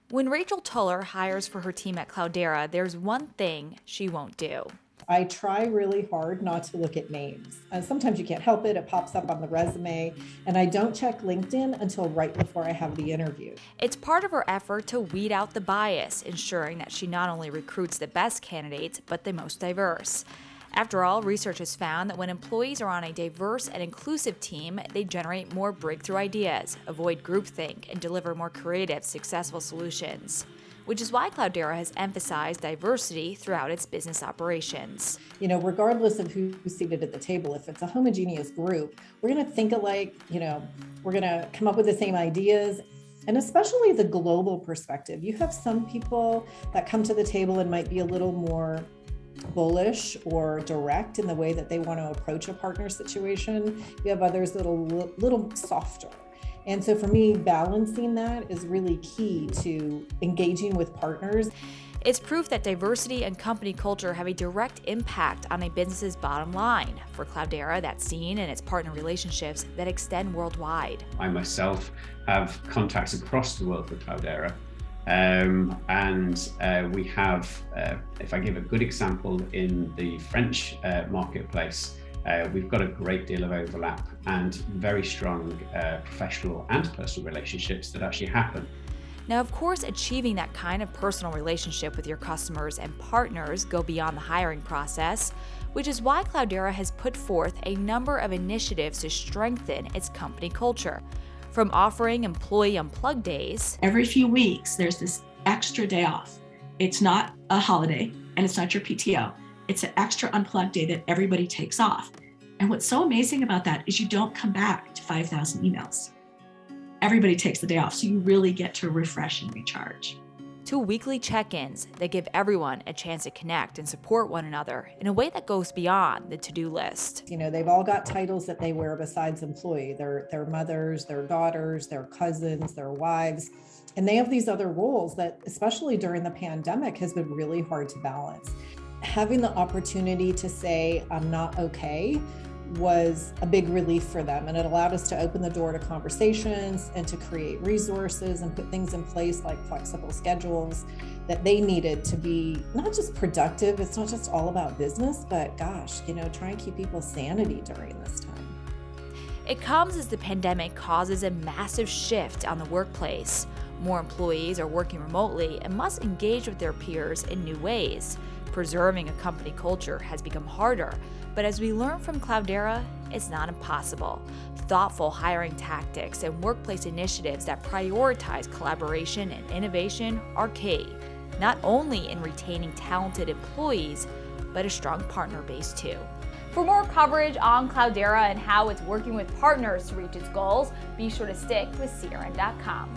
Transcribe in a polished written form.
When Rachel Tuller hires for her team at Cloudera, there's one thing she won't do. I try really hard not to look at names. And sometimes you can't help it. It pops up on the resume. And I don't check LinkedIn until right before I have the interview. It's part of her effort to weed out the bias, ensuring that she not only recruits the best candidates, but the most diverse. After all, research has found that when employees are on a diverse and inclusive team, they generate more breakthrough ideas, avoid groupthink, and deliver more creative, successful solutions. Which is why Cloudera has emphasized diversity throughout its business operations. Regardless of who's seated at the table, if it's a homogeneous group, we're going to think alike, we're going to come up with the same ideas. And especially the global perspective. You have some people that come to the table and might be a little more bullish or direct in the way that they want to approach a partner situation. You have others that are a little softer. And so for me, balancing that is really key to engaging with partners. It's proof that diversity and company culture have a direct impact on a business's bottom line. For Cloudera, that's seen in its partner relationships that extend worldwide. I myself have contacts across the world with Cloudera. We have, if I give a good example, in the French marketplace, we've got a great deal of overlap and very strong professional and personal relationships that actually happen. Now, of course, achieving that kind of personal relationship with your customers and partners go beyond the hiring process, which is why Cloudera has put forth a number of initiatives to strengthen its company culture. From offering employee unplugged days. Every few weeks, there's this extra day off. It's not a holiday and it's not your PTO. It's an extra unplugged day that everybody takes off. And what's so amazing about that is you don't come back to 5,000 emails. Everybody takes the day off, so you really get to refresh and recharge. 2 weekly check-ins that give everyone a chance to connect and support one another in a way that goes beyond the to-do list. They've all got titles that they wear besides employee. Their mothers, their daughters, their cousins, their wives. And they have these other roles that, especially during the pandemic, has been really hard to balance. Having the opportunity to say, I'm not okay, was a big relief for them. And it allowed us to open the door to conversations and to create resources and put things in place like flexible schedules that they needed to be not just productive. It's not just all about business, but gosh, try and keep people's sanity during this time. It comes as the pandemic causes a massive shift on the workplace. More employees are working remotely and must engage with their peers in new ways. Preserving a company culture has become harder, but as we learn from Cloudera, it's not impossible. Thoughtful hiring tactics and workplace initiatives that prioritize collaboration and innovation are key, not only in retaining talented employees, but a strong partner base too. For more coverage on Cloudera and how it's working with partners to reach its goals, be sure to stick with CRN.com.